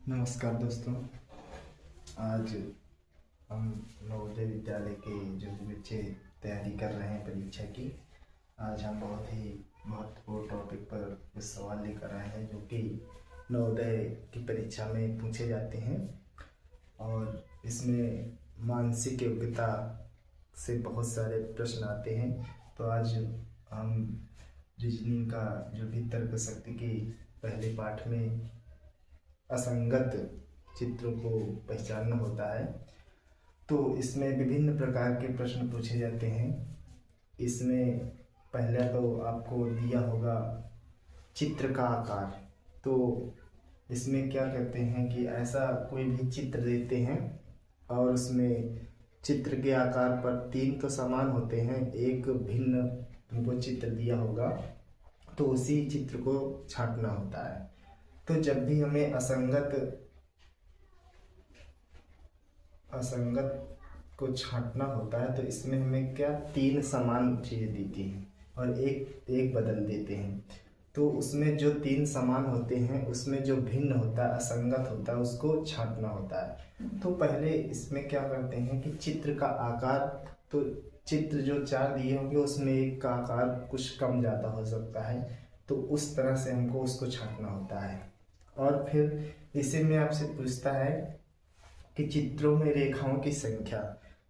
नमस्कार दोस्तों। आज हम नवोदय विद्यालय के जो भी बच्चे तैयारी कर रहे हैं परीक्षा की, आज हम बहुत ही महत्वपूर्ण टॉपिक पर कुछ सवाल लेकर आए हैं जो कि नवोदय की परीक्षा में पूछे जाते हैं। और इसमें मानसिक योग्यता से बहुत सारे प्रश्न आते हैं। तो आज हम रीजनिंग का जो भी तर्क शक्ति की पहले पाठ में असंगत चित्रों को पहचानना होता है, तो इसमें विभिन्न प्रकार के प्रश्न पूछे जाते हैं। इसमें पहला तो आपको दिया होगा चित्र का आकार। तो इसमें क्या कहते हैं कि ऐसा कोई भी चित्र देते हैं और उसमें चित्र के आकार पर तीन तो समान होते हैं, एक भिन्न उनको चित्र दिया होगा, तो उसी चित्र को छांटना होता है। तो जब भी हमें असंगत को छांटना होता है तो इसमें हमें क्या तीन समान चीज़ें देती हैं और एक बदल देते हैं। तो उसमें जो तीन समान होते हैं उसमें जो भिन्न होता है, असंगत होता है, उसको छांटना होता है। तो पहले इसमें क्या करते हैं कि चित्र का आकार, तो चित्र जो चार दिए होंगे उसमें एक का आकार कुछ कम ज़्यादा हो सकता है, तो उस तरह से हमको उसको छांटना होता है। और फिर इसी में आपसे पूछता है कि चित्रों में रेखाओं की संख्या,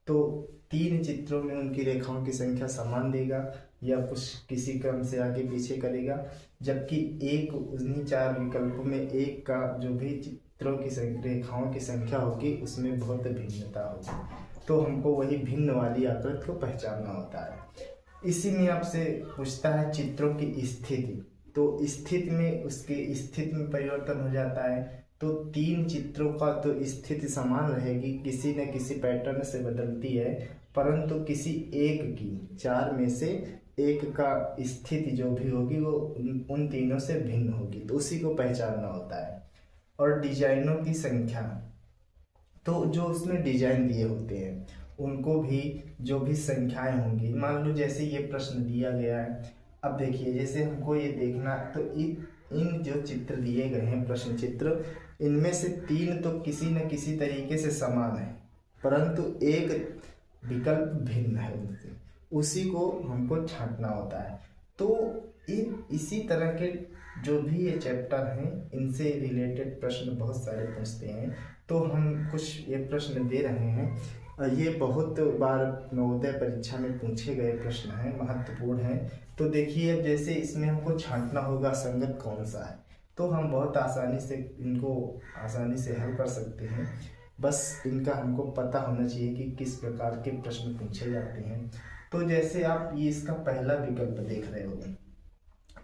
तो तीन चित्रों में उनकी रेखाओं की संख्या समान देगा या कुछ किसी क्रम से आगे पीछे करेगा, जबकि एक उन्हीं चार विकल्पों में एक का जो भी चित्रों की रेखाओं की संख्या होगी उसमें बहुत भिन्नता होगी। तो हमको वही भिन्न वाली आकृति को पहचानना होता है। इसी में आपसे पूछता है चित्रों की स्थिति, तो स्थिति में उसके स्थिति में परिवर्तन हो जाता है। तो तीन चित्रों का तो स्थिति समान रहेगी, किसी न किसी पैटर्न से बदलती है, परंतु किसी एक की, चार में से एक का स्थिति जो भी होगी वो उन तीनों से भिन्न होगी, तो उसी को पहचानना होता है। और डिजाइनों की संख्या, तो जो उसमें डिजाइन दिए होते हैं उनको भी जो भी संख्याएं होंगी, मान लो जैसे ये प्रश्न दिया गया है। अब देखिए जैसे हमको ये देखना, तो इन जो चित्र दिए गए हैं प्रश्न चित्र, इनमें से तीन तो किसी न किसी तरीके से समान है, परंतु एक विकल्प भिन्न है उनसे, उसी को हमको छांटना होता है। तो इसी तरह के जो भी ये चैप्टर हैं इनसे रिलेटेड प्रश्न बहुत सारे पूछते हैं। तो हम कुछ ये प्रश्न दे रहे हैं, ये बहुत बार नवोदय परीक्षा में पूछे गए प्रश्न हैं, महत्वपूर्ण हैं। तो देखिए अब जैसे इसमें हमको छांटना होगा संगत कौन सा है, तो हम बहुत आसानी से इनको हल कर सकते हैं। बस इनका हमको पता होना चाहिए कि किस प्रकार के प्रश्न पूछे जाते हैं। तो जैसे आप ये इसका पहला विकल्प देख रहे हो,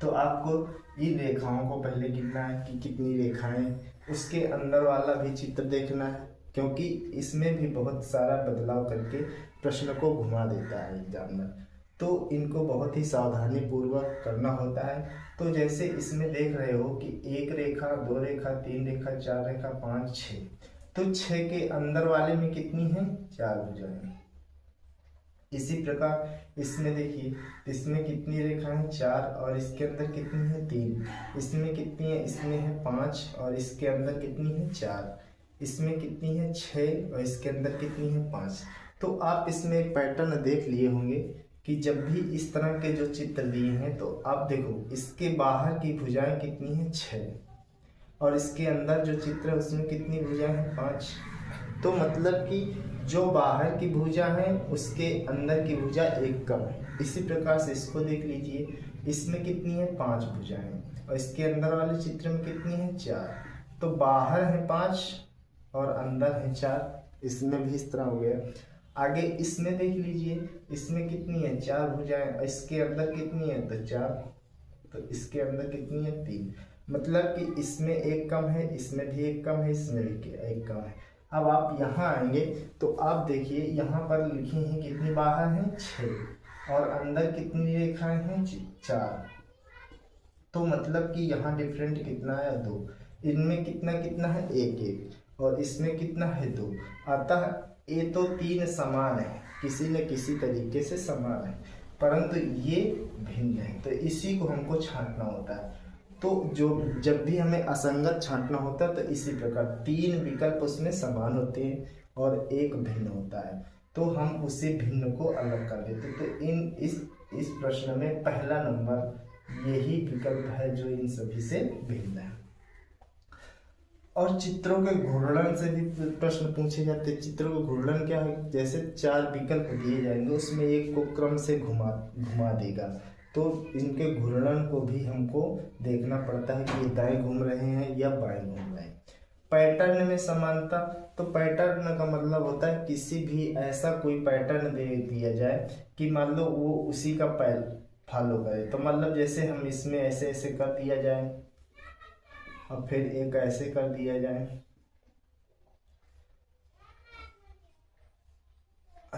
तो आपको इन रेखाओं को पहले गिनना है कि कितनी रेखाएं, उसके अंदर वाला भी चित्र देखना है, क्योंकि इसमें भी बहुत सारा बदलाव करके प्रश्न को घुमा देता है एग्जामिनर। तो इनको बहुत ही सावधानी पूर्वक करना होता है। तो जैसे इसमें देख रहे हो कि एक रेखा, दो रेखा, तीन रेखा, चार रेखा, पाँच, छः, तो छः के अंदर वाले में कितनी है, चार भुजाएं। इसी प्रकार इसमें देखिए, इसमें कितनी रेखा है, चार, और इसके अंदर कितनी है, तीन। इसमें कितनी है, इसमें है पाँच, और इसके अंदर कितनी है, चार। इसमें कितनी है, छः, और इसके अंदर कितनी है, पाँच। तो आप इसमें एक पैटर्न देख लिए होंगे कि जब भी इस तरह के जो चित्र दिए हैं, तो आप देखो इसके बाहर की भुजाएं कितनी है, छः, और इसके अंदर जो चित्र है उसमें कितनी भुजाएं हैं, पाँच। तो मतलब कि जो बाहर की भुजा है उसके अंदर की भुजा एक कम है। इसी प्रकार से इसको देख लीजिए, इसमें कितनी है, पांच भुजाएं, और इसके अंदर वाले चित्र में कितनी है, चार। तो बाहर है पांच और अंदर है चार, इसमें भी इस तरह हो गया। आगे इसमें देख लीजिए, इसमें कितनी है, चार भुजाएं, और इसके अंदर कितनी है, तो चार, तो इसके अंदर कितनी है, तीन। मतलब कि इसमें एक कम है, इसमें भी एक कम है, इसमें भी एक कम है। अब आप यहाँ आएंगे तो आप देखिए यहाँ पर लिखी हैं कितनी बाहर हैं, छः, और अंदर कितनी रेखाएं हैं, चार। तो मतलब कि यहाँ डिफरेंट कितना है, दो। इनमें कितना कितना है, एक एक, और इसमें कितना है, दो। अतः ये तो तीन समान है, किसी न किसी तरीके से समान है, परंतु ये भिन्न है। तो इसी को हमको छांटना होता है। तो जो जब भी हमें असंगत छांटना होता है तो इसी प्रकार 3 विकल्प उसमें समान होते हैं और एक भिन्न होता है, तो हम उसी भिन्न को अलग कर देते। तो इस प्रश्न में पहला नंबर यही विकल्प है जो इन सभी से भिन्न है। और चित्रों के घूर्णन से भी प्रश्न पूछे जाते हैं। चित्रों का घूर्णन क्या है, जैसे 4 विकल्प दिए जाएंगे उसमें एक को क्रम से घुमा देगा, तो इनके घूर्णन को भी हमको देखना पड़ता है कि ये दाएं घूम रहे हैं या बाएं घूम रहे हैं। पैटर्न में समानता, तो पैटर्न का मतलब होता है किसी भी ऐसा कोई पैटर्न दे दिया जाए कि मान लो वो उसी का फॉलो करे। तो मतलब जैसे हम इसमें ऐसे ऐसे कर दिया जाए और फिर एक ऐसे कर दिया जाए,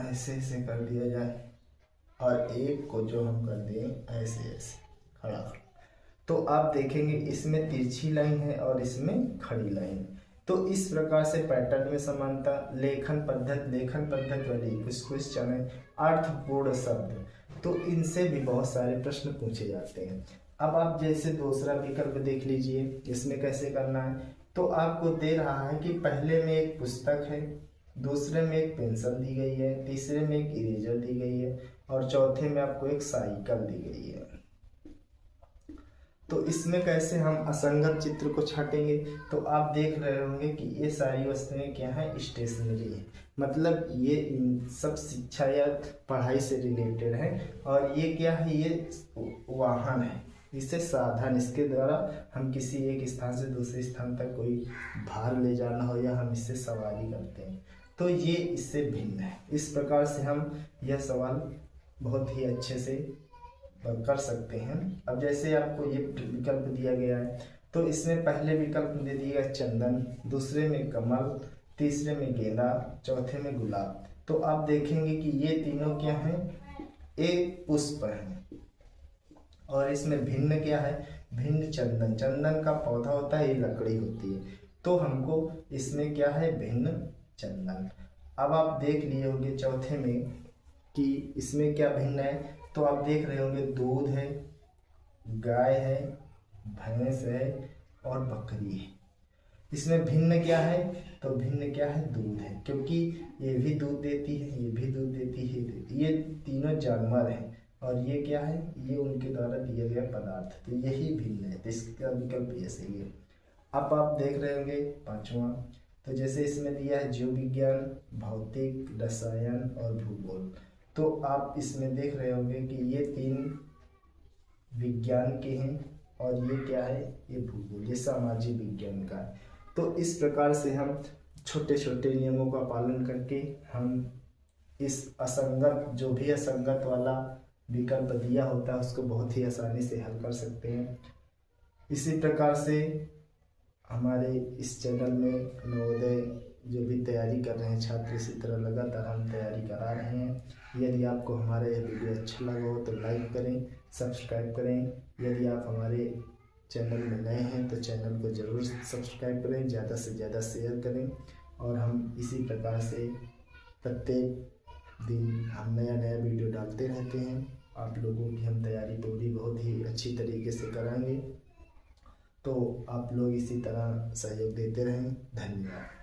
ऐसे ऐसे कर दिया जाए और एक को जो हम कर दें ऐसे ऐसे खड़ा, तो आप देखेंगे इसमें तिरछी लाइन है और इसमें खड़ी लाइन। तो इस प्रकार से पैटर्न में समानता। लेखन पद्धति वाली कुछ क्वेश्चन है। अर्थपूर्ण शब्द, तो इनसे भी बहुत सारे प्रश्न पूछे जाते हैं। अब आप जैसे दूसरा विकल्प देख लीजिए, इसमें कैसे करना है। तो आपको दे रहा है कि पहले में एक पुस्तक है, दूसरे में एक पेंसिल दी गई है, तीसरे में एक इरेजर दी गई है और चौथे में आपको एक साइकिल दी गई है। तो इसमें कैसे हम असंगत चित्र को छाटेंगे। तो आप देख रहे होंगे कि ये सारी वस्तुएं क्या है, स्टेशनरी है, मतलब ये इन सब शिक्षा या पढ़ाई से रिलेटेड है। और ये क्या है, ये वाहन है, इससे साधन, इसके द्वारा हम किसी एक स्थान से दूसरे स्थान तक कोई भार ले जाना हो या हम इससे सवारी करते हैं, तो ये इससे भिन्न है। इस प्रकार से हम यह सवाल बहुत ही अच्छे से कर सकते हैं। अब जैसे आपको ये विकल्प दिया गया है, तो इसमें पहले विकल्प दे दिया चंदन, दूसरे में कमल, तीसरे में गेंदा, चौथे में गुलाब। तो आप देखेंगे कि ये तीनों क्या हैं, एक पुष्प है। और इसमें भिन्न क्या है, भिन्न चंदन का पौधा होता है, ये लकड़ी होती है, तो हमको इसमें क्या है, भिन्न चंदन। अब आप देख लिए होंगे चौथे में कि इसमें क्या भिन्न है। तो आप देख रहे होंगे दूध है, गाय है, भैंस है और बकरी है। इसमें भिन्न क्या है, तो भिन्न क्या है, दूध है, क्योंकि ये भी दूध देती है, ये भी दूध देती है, ये तीनों जानवर हैं और ये क्या है, ये उनके द्वारा दिया गया पदार्थ, तो यही भिन्न है। तो इसका विकल्प ये सही है। अब आप देख रहे होंगे पांचवा, तो जैसे इसमें दिया है जीव विज्ञान, भौतिक, रसायन और भूगोल। तो आप इसमें देख रहे होंगे कि ये 3 विज्ञान के हैं और ये क्या है, ये भूगोल, ये सामाजिक विज्ञान का है। तो इस प्रकार से हम छोटे छोटे नियमों का पालन करके हम इस असंगत, जो भी असंगत वाला विकल्प दिया होता है उसको बहुत ही आसानी से हल कर सकते हैं। इसी प्रकार से हमारे इस चैनल में नवोदय जो भी तैयारी कर रहे हैं छात्र, इसी तरह लगातार हम तैयारी करा रहे हैं। यदि आपको हमारा यह वीडियो अच्छा लगा हो तो लाइक करें, सब्सक्राइब करें। यदि आप हमारे चैनल में नए हैं तो चैनल को ज़रूर सब्सक्राइब करें, ज़्यादा से ज़्यादा शेयर करें। और हम इसी प्रकार से प्रत्येक दिन हम नया नया वीडियो डालते रहते हैं। आप लोगों की हम तैयारी पूरी बहुत ही अच्छी तरीके से कराएंगे, तो आप लोग इसी तरह सहयोग देते रहें। धन्यवाद।